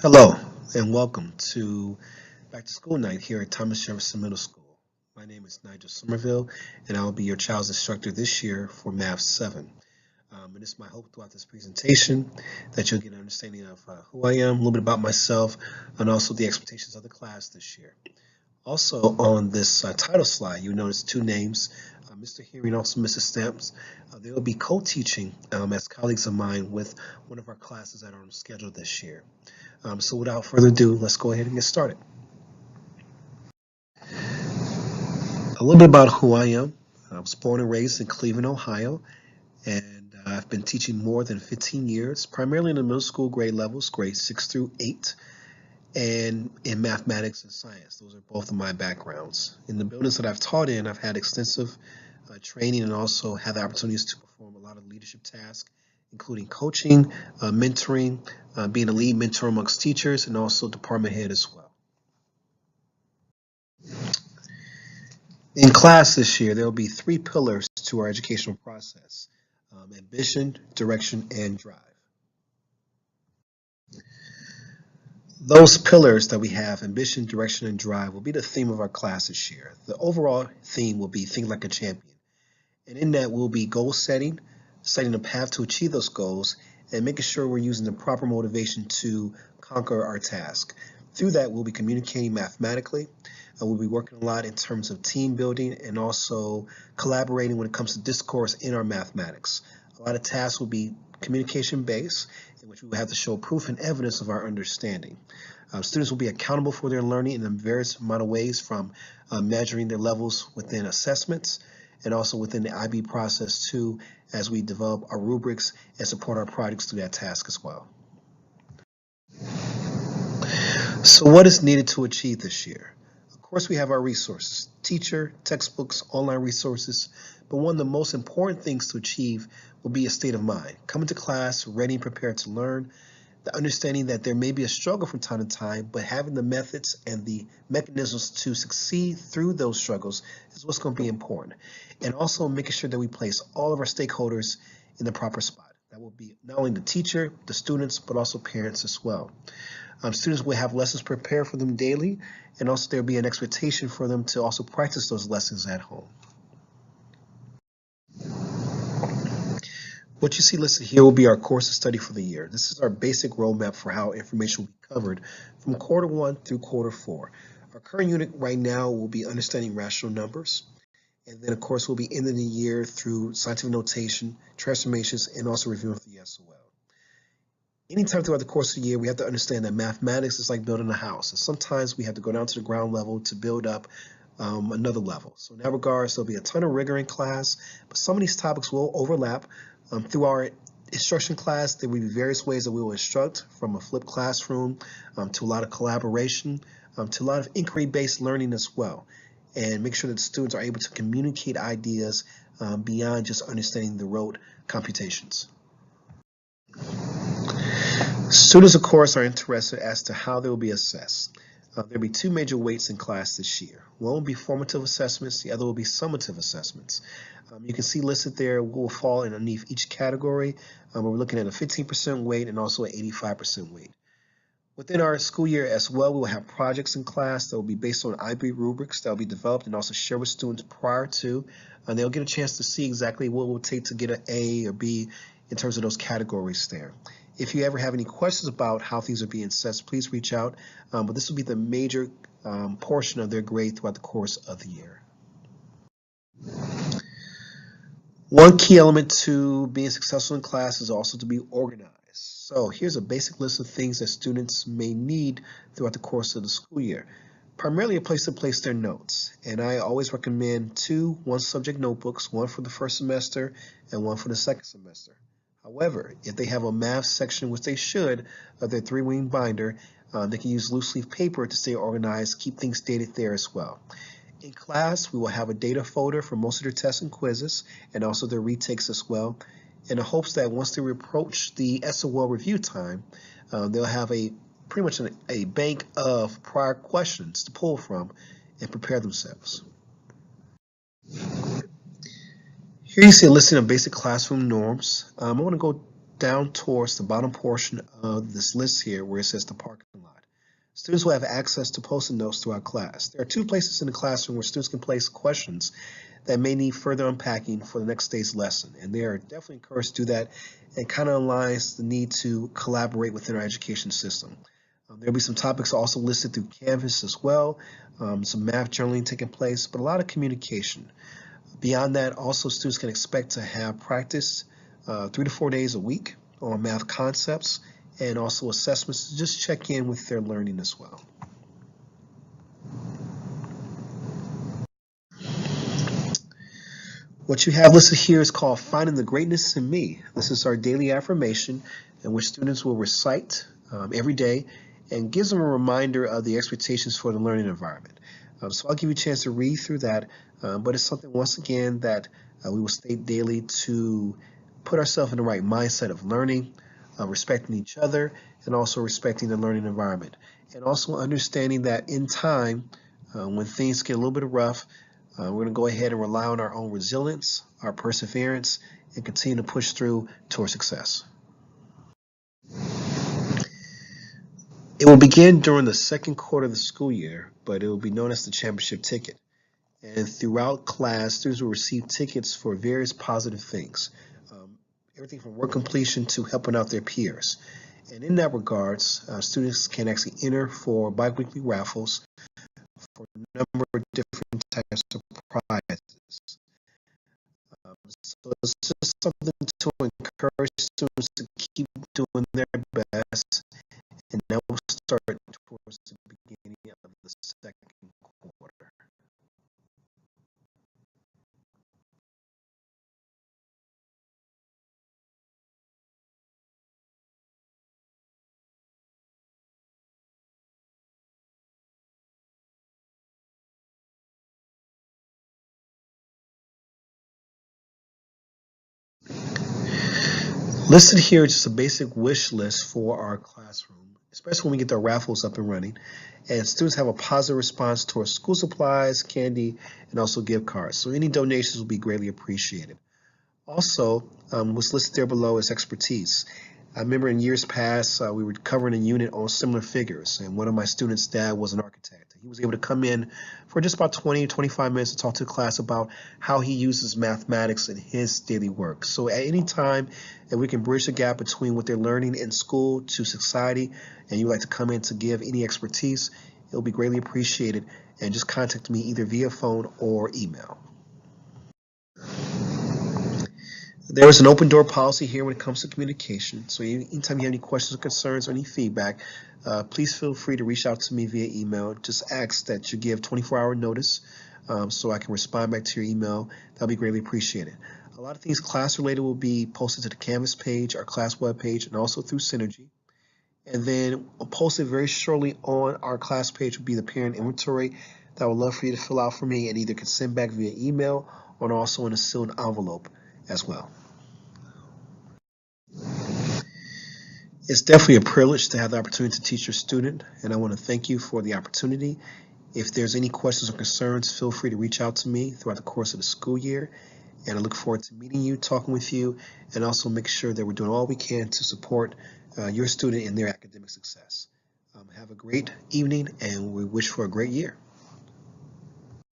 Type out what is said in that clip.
Hello and welcome to Back to School Night here at Thomas Jefferson Middle School. My name is Nigel Somerville and I will be your child's instructor this year for Math 7. And it's my hope throughout this presentation that you'll get an understanding of who I am, a little bit about myself, and also the expectations of the class this year. Also on this title slide, you'll notice two names, Mr. Hearing and also Mrs. Stamps. They will be co-teaching as colleagues of mine with one of our classes that are on schedule this year. So without further ado, let's go ahead and get started. A little bit about who I am. I was born and raised in Cleveland, Ohio, and I've been teaching more than 15 years, primarily in the middle school grade levels, grades 6 through 8, and in mathematics and science. Those are both of my backgrounds. In the buildings that I've taught in, I've had extensive training and also had the opportunities to perform a lot of leadership tasks, including coaching, mentoring, being a lead mentor amongst teachers, and also department head as well. In class this year, there will be three pillars to our educational process: ambition, direction, and drive. Those pillars that we have, ambition, direction, and drive, will be the theme of our class this year. The overall theme will be think like a champion. And in that, we'll be goal setting, setting a path to achieve those goals, and making sure we're using the proper motivation to conquer our task. Through that, we'll be communicating mathematically. We'll be working a lot in terms of team building and also collaborating when it comes to discourse in our mathematics. A lot of tasks will be communication based, in which we will have to show proof and evidence of our understanding. Students will be accountable for their learning in various amount of ways, from measuring their levels within assessments and also within the IB process too, as we develop our rubrics and support our projects through that task as well. So what is needed to achieve this year? Of course, we have our resources, teacher, textbooks, online resources, but one of the most important things to achieve will be a state of mind. Coming to class ready and prepared to learn, the understanding that there may be a struggle from time to time, but having the methods and the mechanisms to succeed through those struggles is what's going to be important. And also making sure that we place all of our stakeholders in the proper spot. That will be not only the teacher, the students, but also parents as well. Students will have lessons prepared for them daily, and also there'll be an expectation for them to also practice those lessons at home. What you see listed here will be our course of study for the year. This is our basic roadmap for how information will be covered from quarter 1 through quarter 4. Our current unit right now will be understanding rational numbers, and then of course we'll be ending the year through scientific notation, transformations, and also reviewing the SOL. Anytime throughout the course of the year, we have to understand that mathematics is like building a house. And sometimes we have to go down to the ground level to build up another level. So in that regards, there'll be a ton of rigor in class, but some of these topics will overlap. Through our instruction class, there will be various ways that we will instruct, from a flipped classroom to a lot of collaboration, to a lot of inquiry-based learning as well. And make sure that the students are able to communicate ideas beyond just understanding the rote computations. Students, of course, are interested as to how they will be assessed. There will be two major weights in class this year. One will be formative assessments, the other will be summative assessments. You can see listed there what will fall underneath each category. We're looking at a 15% weight and also an 85% weight. Within our school year as well, we will have projects in class that will be based on IB rubrics that will be developed and also shared with students prior to, and they'll get a chance to see exactly what it will take to get an A or B in terms of those categories there. If you ever have any questions about how things are being assessed, please reach out, but this will be the major portion of their grade throughout the course of the year. One key element to being successful in class is also to be organized. So here's a basic list of things that students may need throughout the course of the school year. Primarily a place to place their notes, and I always recommend two one-subject notebooks, one for the first semester and one for the second semester. However, if they have a math section, which they should, of their three-wing binder, they can use loose leaf paper to stay organized, keep things dated there as well. In class, we will have a data folder for most of their tests and quizzes, and also their retakes as well, in the hopes that once they approach the SOL review time, they'll have pretty much a bank of prior questions to pull from and prepare themselves. Here you see a listing of basic classroom norms. I want to go down towards the bottom portion of this list here where it says the parking Students will have access to post-it notes throughout class. There are 2 places in the classroom where students can place questions that may need further unpacking for the next day's lesson, and they are definitely encouraged to do that, and kind of aligns the need to collaborate within our education system. There'll be some topics also listed through Canvas as well, some math journaling taking place, but a lot of communication. Beyond that, also students can expect to have practice 3 to 4 days a week on math concepts, and also assessments to just check in with their learning as well. What you have listed here is called Finding the Greatness in Me. This is our daily affirmation in which students will recite every day and gives them a reminder of the expectations for the learning environment. So I'll give you a chance to read through that, but it's something, once again, that we will state daily to put ourselves in the right mindset of learning, respecting each other, and also respecting the learning environment. And also understanding that in time, when things get a little bit rough, we're going to go ahead and rely on our own resilience, our perseverance, and continue to push through toward success. It will begin during the second quarter of the school year, but it will be known as the championship ticket. And throughout class, students will receive tickets for various positive things, everything from work completion to helping out their peers. And in that regards, students can actually enter for biweekly raffles for a number of different types of prizes. So it's just something to encourage students to keep doing their best, and that will start towards the beginning of the second quarter. Listed here is just a basic wish list for our classroom, especially when we get the raffles up and running, and students have a positive response towards school supplies, candy, and also gift cards. So any donations will be greatly appreciated. Also, what's listed there below is expertise. I remember in years past, we were covering a unit on similar figures, and one of my students' dad was an architect. He was able to come in for just about 20, 25 minutes to talk to the class about how he uses mathematics in his daily work. So at any time that we can bridge the gap between what they're learning in school to society, and you'd like to come in to give any expertise, it'll be greatly appreciated. And just contact me either via phone or email. There is an open door policy here when it comes to communication. So anytime you have any questions or concerns or any feedback, please feel free to reach out to me via email. Just ask that you give 24-hour notice so I can respond back to your email. That'll be greatly appreciated. A lot of things class related will be posted to the Canvas page, our class web page, and also through Synergy. And then posted very shortly on our class page will be the parent inventory that I would love for you to fill out for me and either can send back via email or also in a sealed envelope as well. It's definitely a privilege to have the opportunity to teach your student, and I want to thank you for the opportunity. If there's any questions or concerns, feel free to reach out to me throughout the course of the school year, and I look forward to meeting you, talking with you, and also make sure that we're doing all we can to support your student in their academic success. Have a great evening, and we wish for a great year.